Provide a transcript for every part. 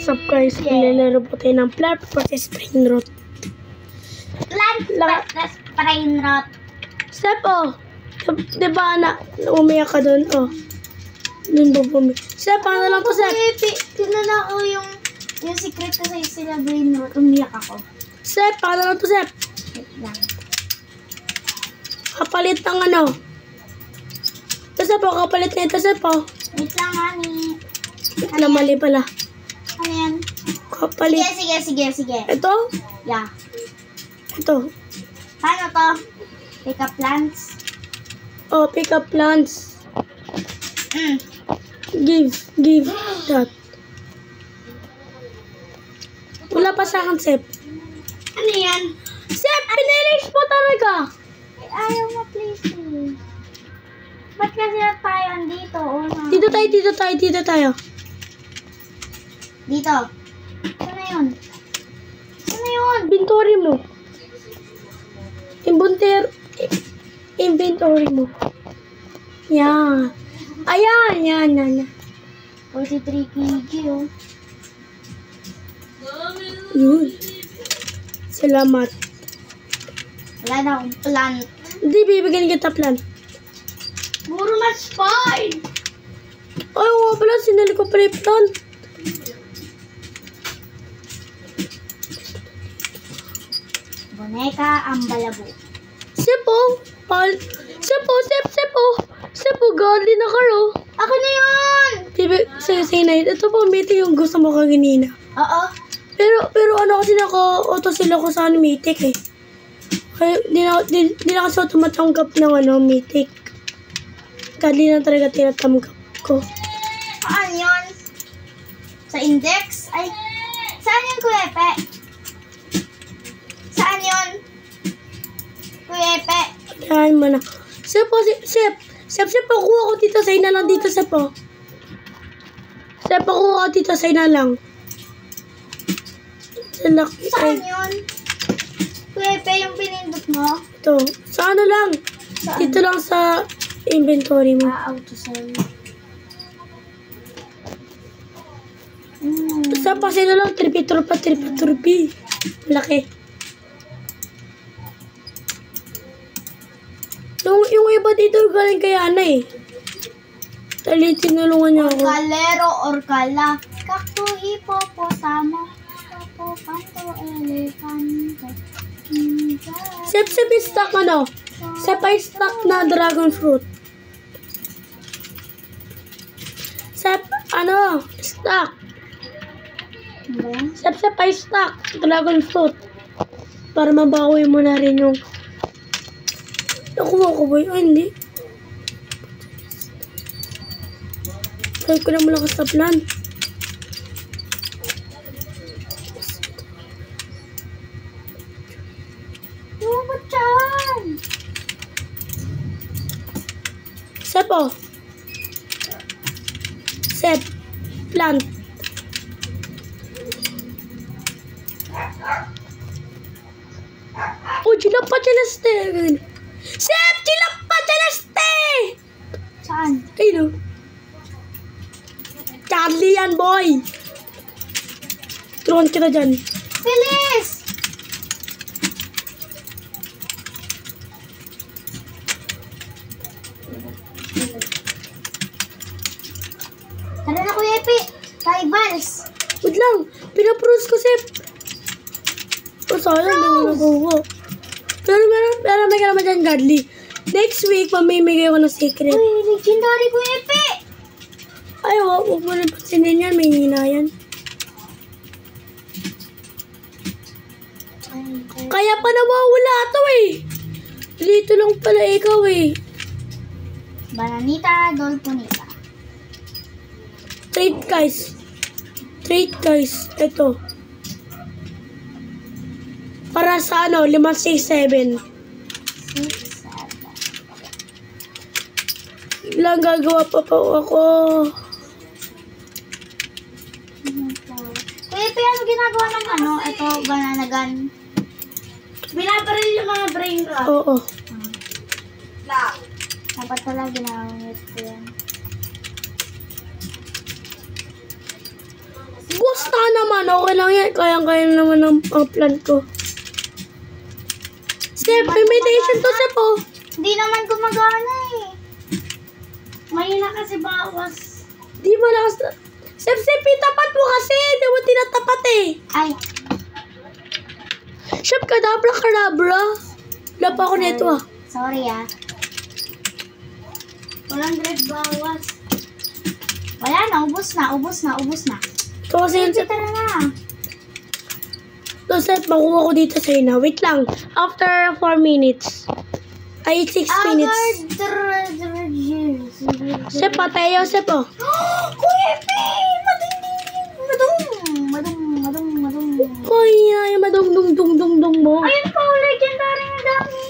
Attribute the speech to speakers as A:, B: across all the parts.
A: What's up guys? Nilalaro po tayo ng Plant vs Brain Rot.
B: Plant vs Brain Rot.
A: Step diba na umiyak ka doon? Doon po pumiyak. Step, ano lang to Step?
B: Tinala ko yung secret ko sa sila Brain Rot. Umiyak ako.
A: Step, ano lang to Step?
B: Wait lang.
A: Kapalit ng ano? Step kapalit na ito Step
B: Wait lang, honey.
A: Ano mali pala?
B: Ano yan?
A: Kapalit.
B: Sige.
A: Ito?
B: Yeah.
A: Ito.
B: Paano to? Pick up plants.
A: Pick up plants. Give that. Wala pa sa akin, Sep.
B: Ano yan?
A: Sep, pinilis po talaga.
B: Ayaw mo, please. Ba't kasi tayo andito?
A: Dito tayo.
B: Dito. Ano yun?
A: Inventory mo. Inventory mo. Yan. Ayan.
B: 43 kg, oh.
A: Yun. Salamat.
B: Wala na akong plant.
A: Hindi, bibigyan kita plan.
B: Puro mas fine.
A: Ay, wala pala. Sinali ko pala yung plan.
B: Boneka ang balabo.
A: Sepo, godly na karo.
B: Ako na yun!
A: Say na ito po, meeting yung gusto mo kaganina.
B: Oo.
A: Pero ano kasi auto sila ko sa mythic eh. Kaya di na kasi ako tumatanggap ng mythic. Godly na talaga tinatanggap ko.
B: Saan yun? Sa index? Ay, saan yun, Kuya Epe? Saan yun? Kuya Epe?
A: Kaya mo na. Sep, pakuha ko dito, say na lang dito, Sep. Sep, pakuha ko dito, say na lang.
B: Saan yun? Kuya Epe, yung pinindot mo?
A: Ito. Sa ano lang?
B: Saan?
A: Dito lang sa inventory mo.
B: Auto sell.
A: Sa kasi na lang, tripi. Laki. Yung iba dito galing kay Ana eh. Dali, tinulungan niya ako.
B: Kalero or kala. Kakto, hipopotamo. Panto, elefante.
A: Sep, stock ano? Sep, stock na dragon fruit. Sep, stock. Sep, stock dragon fruit. Para mabawi mo na rin yung... Nakuha ko ba yun? Ay, hindi. Try ko na malakas sa plan.
B: Ba't yan?
A: Sep, plant. Chilap pa chalaste. Sep, chilap pa chalaste.
B: Saan?
A: Ayun. Charlie yan, boy. Turuan kita dyan.
B: Bilis! Tara na, Kuya Epe. Rivals.
A: Wait lang. Pinaprose ko, Sep. Sayang, hindi mo nakuha. Pero may ka naman dyan, godly. Next week, mamimigay ko ng secret.
B: Uy, legendary, Kuya Epe.
A: Ay, huwag mo na pansinin yan. May hina yan. Kaya pa nawawala ito eh. Dito lang pala ikaw eh.
B: Bananita, Dolponita.
A: Trade guys. Ito. Para sa 567.
B: 6, 7.
A: Ilang gagawa pa ako.
B: Kuya Epe, ano ginagawa ng ito, banana gun? Binabaril yung mga brain rot.
A: Oo.
B: Dapat pala ginamit ko yan.
A: Gusto naman. naman, okay lang yan. Kaya naman ang plan ko. Sep, imitation to, Sep, oh.
B: Hindi naman gumagana eh. Mahina kasi bawas.
A: Di ba lakas? Sep, tapat mo kasi. Di mo tinatapat eh.
B: Ay,
A: Sep, kadabra. Wala pa ako nito ah.
B: sorry ah. Walang red bawas. Wala na, ubos na.
A: So kasi yun, Sep.
B: Tara na.
A: So, Sep, makuha ko dito sa'yo na. Wait lang. After 4 minutes. Ay, 6 minutes. Sep, patayo, Sep, oh.
B: Kuya Epe! Madung.
A: Ay, madung mo.
B: Ayun pa, legendary na dami.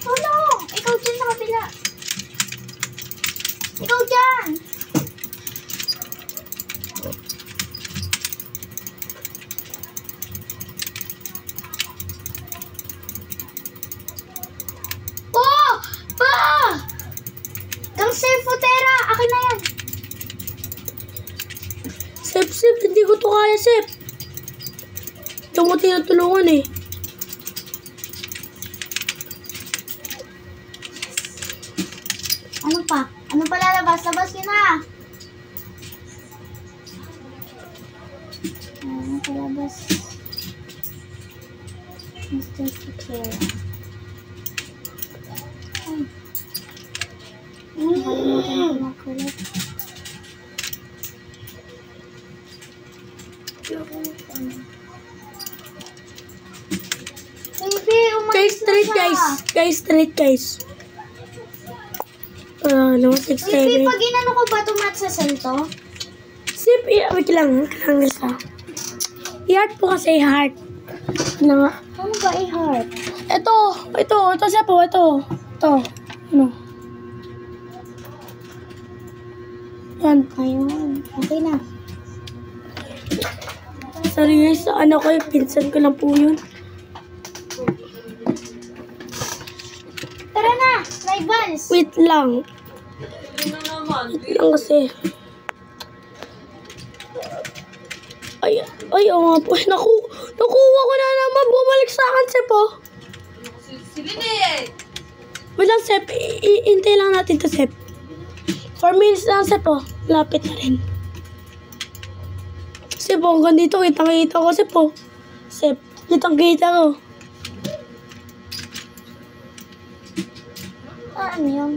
B: Ano? Ikaw dyan sa kabila. Ikaw dyan. Oh! Pa! Gang Sir Futera, akin na yan.
A: Sep, hindi ko to kaya, Sep. Hindi mo tinutulungan eh.
B: Ano pa? Ano pa lalabas? Labas yun na. Ano pa labas? Mr. Futera. Ay. Nakalimutan ko makulit. Baby,
A: Guys,
B: umalis na siya.
A: straight, guys. No, 6,
B: Baby,
A: 7.
B: pag inano ko ba tumat sa salto?
A: Sip, wait lang isa. I-heart po kasi, heart. Ano nga?
B: Ano ba i-heart?
A: Ito, Sip, ito. Ano? Yan.
B: Ayun. Okay na.
A: Sorry guys, ano ko yung pinsan ko lang po yun.
B: Tara na! Rivals!
A: Wait lang. Wait lang kasi. Ay, oo nga po. Nakuha ko na naman. Bumalik sa akin, Sep, oh. Wait lang, Sep. Hintay lang natin to, Sep. 4 minutes lang, Sep, oh. Lapit na rin. Sep, oh, hanggang dito, kitang-kita ko, Sep, oh. Sep, kitang-kita ko.
B: Ano yun?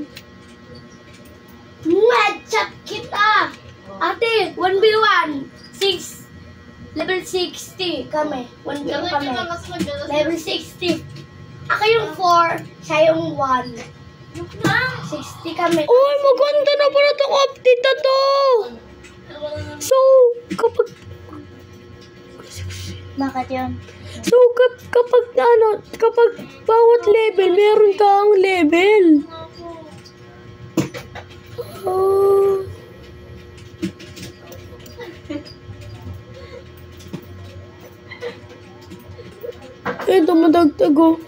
A: Matchup kita! Ate, 1v1. 6. Level 60 kami. 1v1 kami. Level 60. Ako yung 4, siya yung 1. 60 kami. Uy, maganda na pala itong update na to. So, kapag
B: Bakit yun?
A: So, kapag bawat level, meron kang level. Oh. Dumadagdag, oh.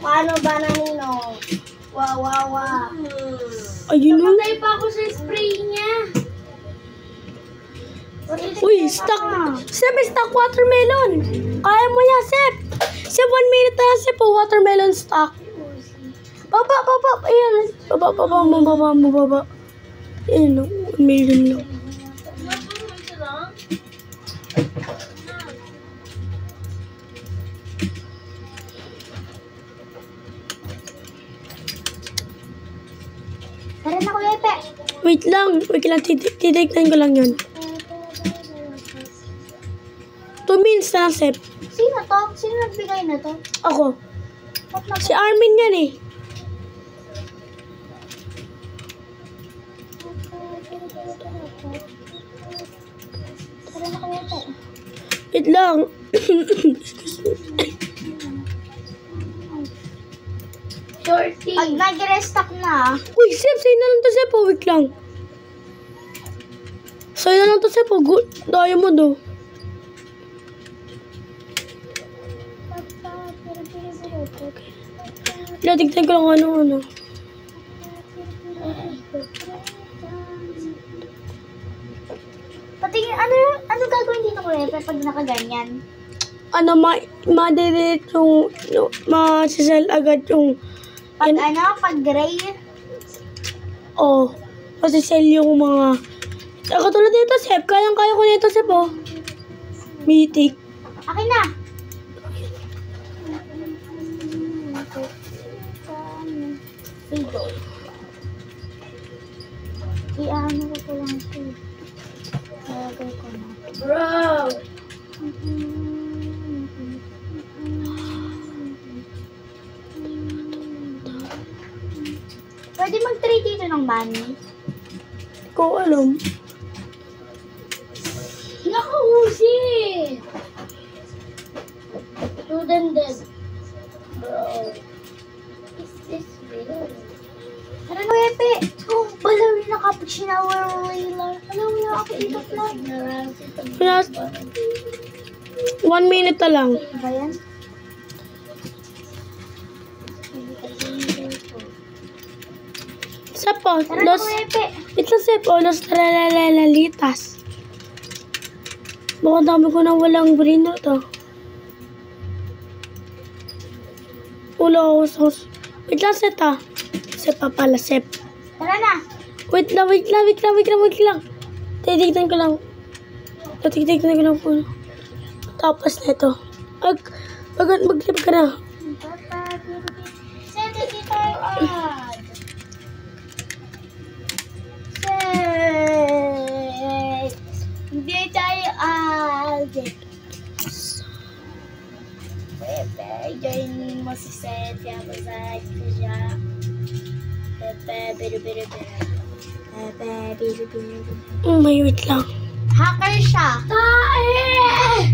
B: Paano ba na Nino? Wow.
A: Ayun, oh.
B: Patay pa ako sa spray niya.
A: Uy, stock watermelon. Kaya mo yan, Sep. Sep, 1 minute na, Sep, watermelon stock. Baba. Ayan. Baba. Ayan, 1 million lang.
B: Tara na Kuya Epe.
A: Wait lang, titignan ko lang yun. 2 minutes na lang, Sep.
B: Sino to? Sino nagbigay na to?
A: Ako.
B: Ba't na
A: Si Armin yan eh.
B: Tara na Kuya Epe.
A: Wait lang. Shorty.
B: Pag nag-restock na,
A: Uy, Sep, sa'yo na lang to, Sep. Wait lang. Sa'yo na lang to, Sep. Good. Diamond, oh. Tignan ko lang ano.
B: Patingin, ano gagawin dito ko pag nakaganyan?
A: Ano, ma-delete yung masisell agad yung,
B: Pag pag gray?
A: masisell yung mga, katulad nito, Sep, kayang-kaya ko nito, Sep, Mythic.
B: Akin na! Ito. I-ano ko lang ito. Lagay ko na.
A: Bro!
B: Pwede mag-trade dito ng money?
A: Ko alam.
B: Nakausi! Student dead. Bro. Is this real? Tara na, Epe! Oh, balawin na kapag shower whaler. Alam mo na ako dito, Flag.
A: 1 minute na lang.
B: Ba yan?
A: Sep,
B: Tara na, Epe!
A: ito, Sep, los tralalalitas. Baka dami ko na walang brino to. Wala ako sa... Wait lang, Sep, Sep pala, Sep.
B: Tara na!
A: Wait lang. Titignan ko lang. Titignan ko lang po. Tapos na ito. Maglipag ka na.
B: Send it dito ad! Send! Hindi tayo ad! Pepe, join mo si Seth. Yabazay ko siya. Pepe, biru-biru. Pepe, biru-biru.
A: May wait lang.
B: Hacker siya.
A: Tae!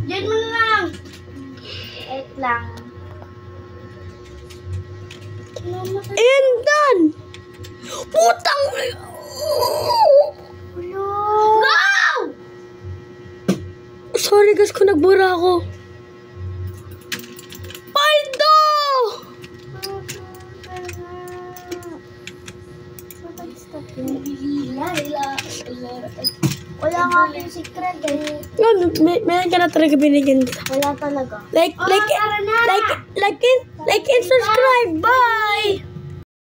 B: Diyan mo lang. Wait lang.
A: And done! Putang!
B: Hello?
A: Go! Sorry guys kung nagbura ako. Paldo!
B: Wala nga akong secret eh.
A: Yun, meron ka na talaga binigyan kita.
B: Wala talaga.
A: Like and subscribe. Bye!